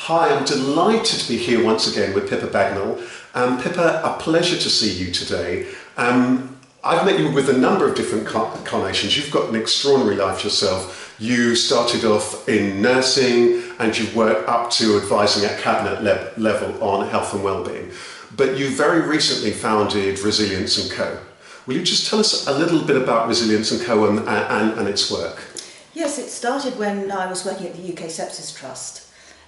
Hi, I'm delighted to be here once again with Pippa Bagnall. Pippa, a pleasure to see you today. I've met you with a number of different incarnations. You've got an extraordinary life yourself. You started off in nursing and you've worked up to advising at cabinet level on health and wellbeing. But you very recently founded Resilience & Co. Will you just tell us a little bit about Resilience & Co. and its work? Yes, it started when I was working at the UK Sepsis Trust.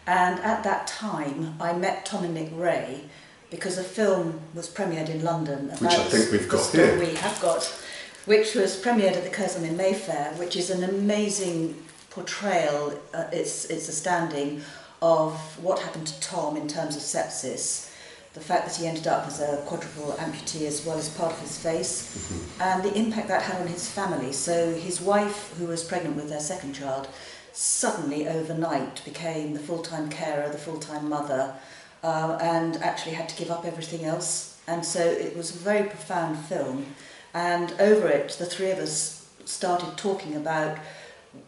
And at that time, I met Tom and Nick Ray because a film was premiered in London. About which I think we've got here. We have got, which was premiered at the Curzon in Mayfair, which is an amazing portrayal. It's astounding of what happened to Tom in terms of sepsis. The fact that he ended up as a quadruple amputee as well as part of his face, and the impact that had on his family. So his wife, who was pregnant with their second child, suddenly overnight became the full-time carer, the full-time mother, and actually had to give up everything else. And so it was a very profound film, and over it the three of us started talking about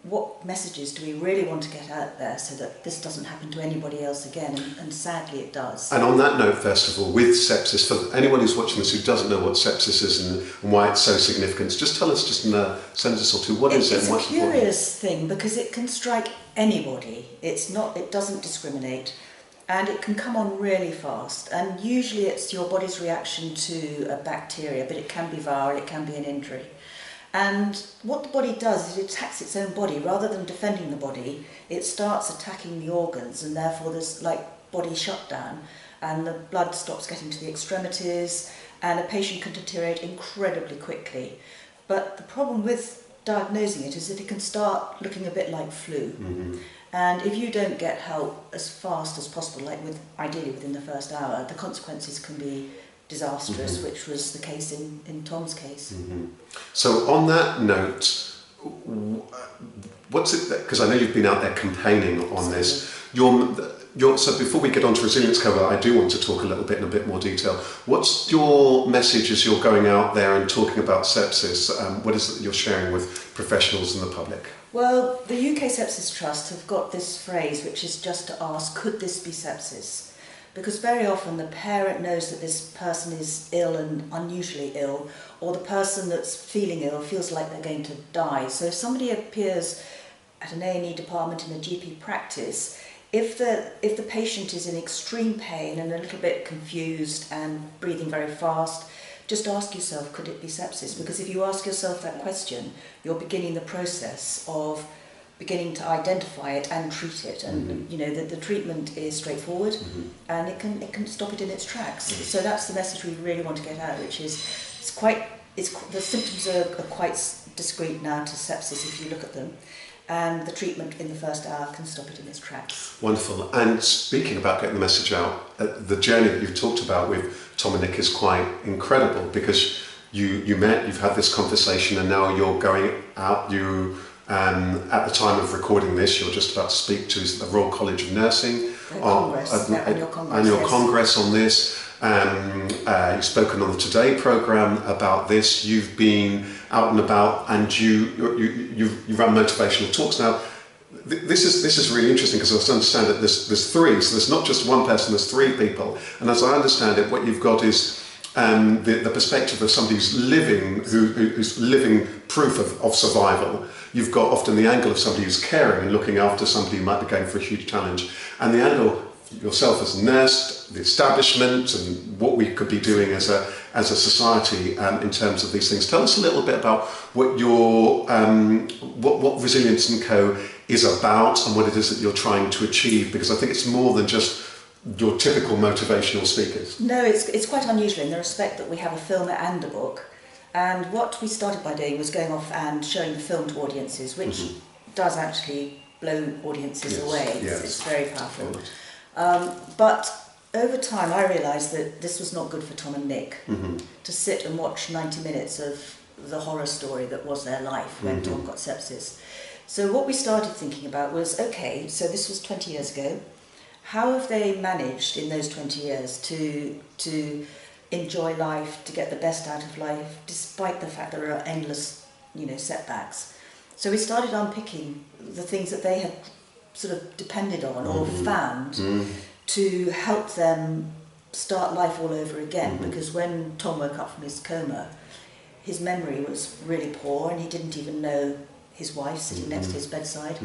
what messages do we really want to get out there so that this doesn't happen to anybody else again, and sadly it does. And on that note, first of all, with sepsis, for anyone who's watching this who doesn't know what sepsis is and why it's so significant, just tell us just in a sentence or two, what is it and what's important? It's a curious thing because it can strike anybody. It doesn't discriminate, and it can come on really fast, and usually it's your body's reaction to a bacteria, but it can be viral, it can be an injury. And what the body does is it attacks its own body. Rather than defending the body, it starts attacking the organs, and therefore there's like body shutdown, and the blood stops getting to the extremities, and a patient can deteriorate incredibly quickly. But the problem with diagnosing it is that it can start looking a bit like flu. And if you don't get help as fast as possible, ideally within the first hour, the consequences can be disastrous, which was the case in Tom's case. So on that note, what's it, because I know you've been out there campaigning on this, so before we get on to Resilience Co, I do want to talk a little bit in a bit more detail. What's your message as you're going out there and talking about sepsis? What is it that you're sharing with professionals and the public? Well, the UK Sepsis Trust have got this phrase which is just to ask, could this be sepsis? Because very often the parent knows that this person is ill and unusually ill, or the person that's feeling ill feels like they're going to die. So if somebody appears at an A&E department in a GP practice, if the patient is in extreme pain and a little bit confused and breathing very fast, just ask yourself, could it be sepsis? Because if you ask yourself that question, you're beginning the process of beginning to identify it and treat it, and you know the treatment is straightforward, and it can stop it in its tracks. So that's the message we really want to get out, which is the symptoms are quite discreet now to sepsis if you look at them, and the treatment in the first hour can stop it in its tracks. Wonderful. And speaking about getting the message out, the journey that you've talked about with Tom and Nick is quite incredible, because you met, you've had this conversation, and now you're going out. At the time of recording this, you're just about to speak to the Royal College of Nursing annual congress on this. You've spoken on the Today programme about this. You've been out and about, and you've run motivational talks. Now, this is really interesting, because I understand that there's three, so there's not just one person, there's three people. And as I understand it, what you've got is the perspective of somebody who's living proof of survival. You've got often the angle of somebody who's caring and looking after somebody who might be going for a huge challenge, and the angle yourself as a nurse, the establishment, and what we could be doing as a society in terms of these things. Tell us a little bit about what what Resilience & Co is about, and what it is that you're trying to achieve, because I think it's more than just your typical motivational speakers. No, it's quite unusual in the respect that we have a film and a book. And what we started by doing was going off and showing the film to audiences, which does actually blow audiences away. It's very powerful. But over time I realised that this was not good for Tom and Nick to sit and watch 90 minutes of the horror story that was their life when Tom got sepsis. So what we started thinking about was, okay, so this was 20 years ago. How have they managed in those 20 years to enjoy life, to get the best out of life, despite the fact there are endless, setbacks? So we started unpicking the things that they had sort of depended on or found to help them start life all over again, because when Tom woke up from his coma, his memory was really poor and he didn't even know his wife sitting next to his bedside.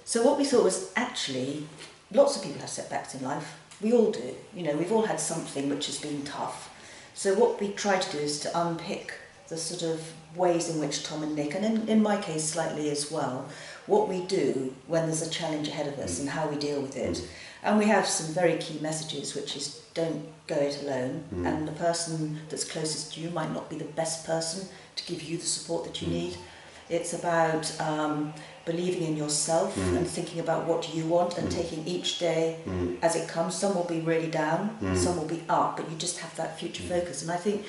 So what we thought was, actually, lots of people have setbacks in life. We all do. You know, we've all had something which has been tough. So what we try to do is to unpick the sort of ways in which Tom and Nick, and in my case slightly as well, what we do when there's a challenge ahead of us and how we deal with it. And we have some very key messages, which is don't go it alone, and the person that's closest to you might not be the best person to give you the support that you need. It's about believing in yourself and thinking about what you want and taking each day as it comes. Some will be really down, some will be up, but you just have that future focus. And I think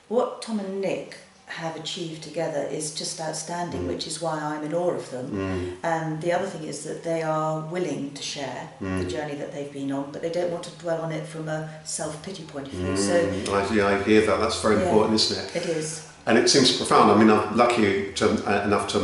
what Tom and Nick have achieved together is just outstanding, which is why I'm in awe of them. And the other thing is that they are willing to share the journey that they've been on, but they don't want to dwell on it from a self-pity point of view. So I hear that. That's very important, isn't it? It is. And it seems profound. I mean, I'm lucky enough to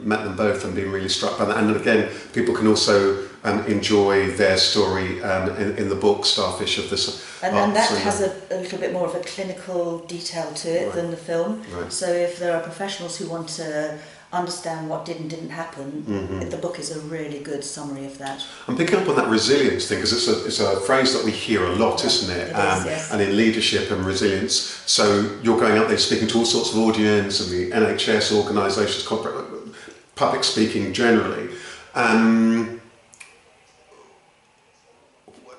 met them both and been really struck by that. And again, people can also enjoy their story in the book Starfish of this. And that has a little bit more of a clinical detail to it than the film. So if there are professionals who want to understand what did and didn't happen, the book is a really good summary of that. I'm picking up on that resilience thing, because it's a phrase that we hear a lot, isn't it? It is, yes. And in leadership and resilience. So you're going out there speaking to all sorts of audience and the NHS organisations, corporate, public speaking generally.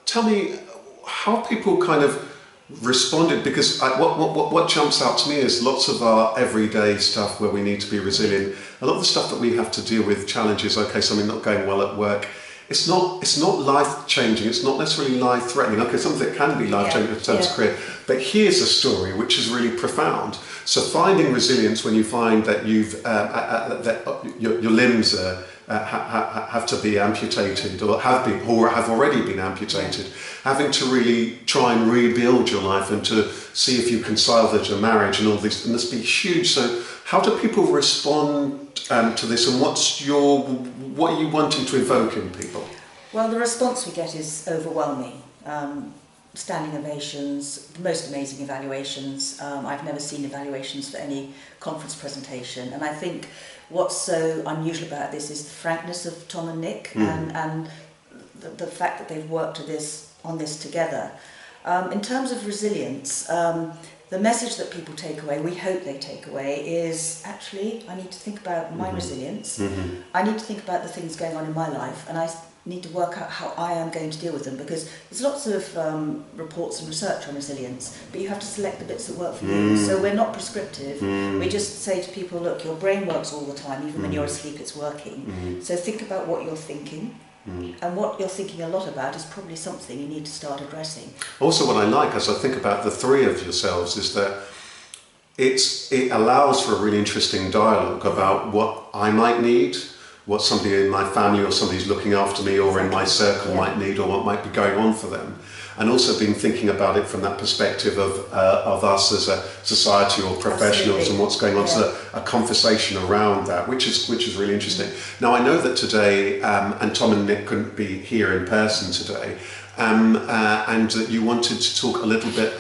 Tell me how people kind of responded, because what jumps out to me is lots of our everyday stuff where we need to be resilient. A lot of the stuff that we have to deal with, challenges, okay, something not going well at work, it's not life changing, it's not necessarily life threatening. Okay, something that can be life changing in terms of career, but here's a story which is really profound. So finding resilience when you find that that your limbs have to be amputated or have already been amputated, having to really try and rebuild your life and to see if you can salvage a marriage and all this, and must be huge. So how do people respond to this, and what are you wanting to evoke in people? Well, the response we get is overwhelming. Standing ovations, the most amazing evaluations. I've never seen evaluations for any conference presentation, and I think what's so unusual about this is the frankness of Tom and Nick, and the fact that they've worked on this together. In terms of resilience, the message that people take away, we hope they take away, is actually I need to think about my resilience. I need to think about the things going on in my life, and I need to work out how I am going to deal with them, because there's lots of reports and research on resilience, but you have to select the bits that work for you. So we're not prescriptive. We just say to people, look, your brain works all the time, even when you're asleep it's working. So think about what you're thinking, and what you're thinking a lot about is probably something you need to start addressing. Also, what I like as I think about the three of yourselves is that it allows for a really interesting dialogue about what I might need, what somebody in my family or somebody who's looking after me or in my circle might need, or what might be going on for them. And also been thinking about it from that perspective of us as a society or professionals and what's going on. So a conversation around that, which is really interesting. Now I know that today, and Tom and Nick couldn't be here in person today, and that you wanted to talk a little bit,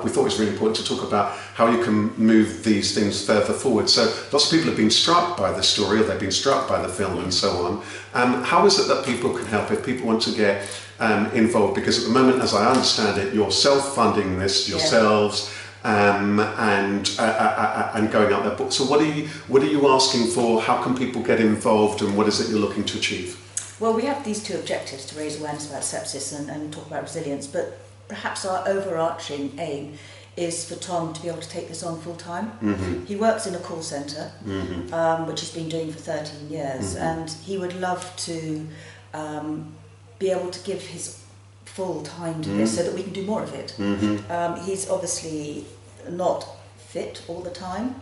we thought it was really important to talk about how you can move these things further forward. So lots of people have been struck by the story, or they've been struck by the film and so on. How is it that people can help if people want to get involved? Because at the moment, as I understand it, you're self-funding this yourselves, and going out there. But so what are you asking for? How can people get involved, and what is it you're looking to achieve? Well, we have these two objectives: to raise awareness about sepsis and talk about resilience, but perhaps our overarching aim is for Tom to be able to take this on full time. He works in a call centre, which he's been doing for 13 years, and he would love to be able to give his full time to this so that we can do more of it. He's obviously not fit all the time,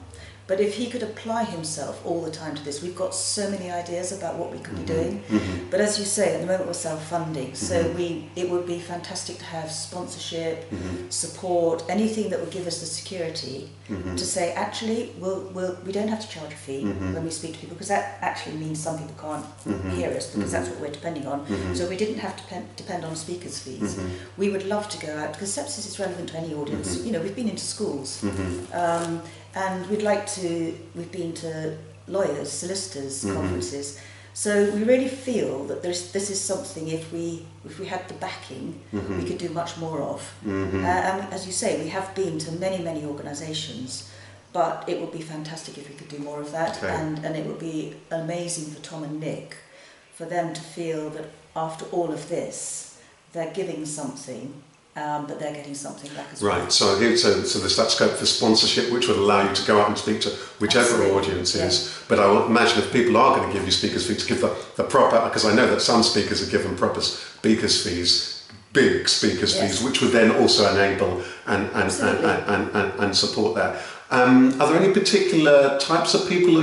But if he could apply himself all the time to this, we've got so many ideas about what we could be doing. But as you say, at the moment we're self-funding, so it would be fantastic to have sponsorship, support, anything that would give us the security to say, actually, we don't have to charge a fee when we speak to people, because that actually means some people can't hear us, because that's what we're depending on. So we didn't have to depend on speakers' fees. We would love to go out, because sepsis is relevant to any audience. You know, we've been into schools. And we've been to lawyers, solicitors, conferences. So we really feel that this is something, if we had the backing, we could do much more of. And as you say, we have been to many organisations, but it would be fantastic if we could do more of that. And it would be amazing for Tom and Nick, for them to feel that after all of this, they're giving something, but they're getting something back as well. Right, so there's that scope for sponsorship, which would allow you to go out and speak to whichever audience is. But I would imagine if people are going to give you speakers' fees, to give the proper, because I know that some speakers are given proper speakers' fees, big speakers' fees, which would then also enable and support that. Are there any particular types of people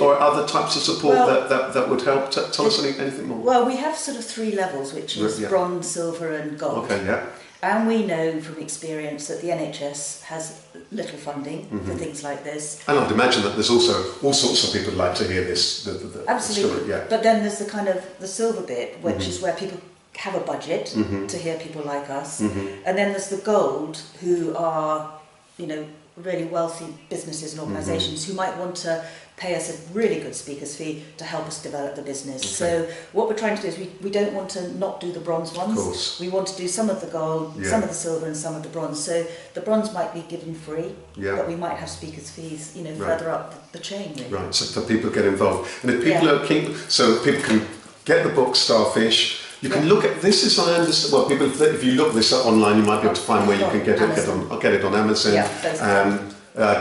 or other types of support that would help? Tell us anything more. Well, we have sort of 3 levels, which is bronze, silver and gold. Okay, yeah. And we know from experience that the NHS has little funding for things like this. And I'd imagine that there's also all sorts of people who'd like to hear this. Absolutely. Story, But then there's the kind of the silver bit, which is where people have a budget to hear people like us. And then there's the gold, who are, you know, really wealthy businesses and organisations who might want to pay us a really good speaker's fee to help us develop the business. So what we're trying to do is we don't want to not do the bronze ones. Of course. We want to do some of the gold, some of the silver and some of the bronze. So the bronze might be given free, but we might have speakers' fees, you know, further up the chain. Really. Right, so for people to get involved. And if people are keen, so people can get the book Starfish. You can look at this, as I understand. Well, people, if you look this up online, you might be able to find where you can get it on Amazon.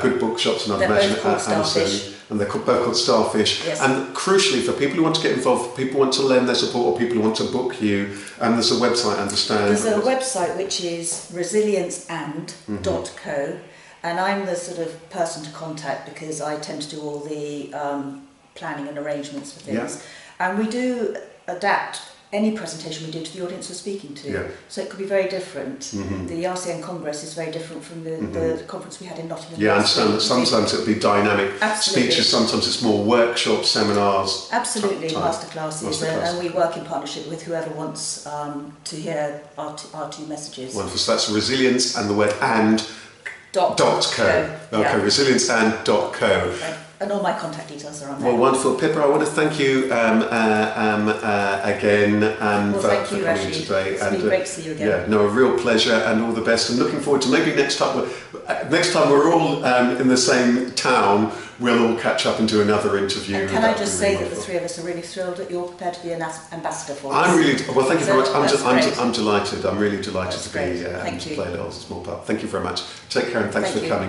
Good bookshops, and I'd imagine Amazon. And they're both called Starfish. Yes. And crucially, for people who want to get involved, for people who want to lend their support, or people who want to book you, there's a website, I understand. There's a website which is resilienceand.co, and I'm the sort of person to contact, because I tend to do all the planning and arrangements for things. And we do adapt any presentation we do to the audience we're speaking to. So it could be very different. The RCN Congress is very different from the conference we had in Nottingham. I understand that sometimes it'll be dynamic speeches, sometimes it's more workshops, seminars. Absolutely, masterclasses, and we work in partnership with whoever wants to hear our 2 messages. Wonderful, so that's resilience and the word and dot co. Okay, resilienceand.co. Okay. And all my contact details are on there. Well, wonderful. Pippa, I want to thank you again for thank you, coming Rasheed. today. It's been great to see you again. Yeah, no, a real pleasure, and all the best. And looking forward to maybe next time we're all in the same town, we'll all catch up and do another interview. And can I just say that the 3 of us are really thrilled that you're prepared to be an ambassador for us. I'm really, well, thank you very much. I'm delighted. I'm really delighted to be to play a little small part. Thank you very much. Take care, and thanks for coming.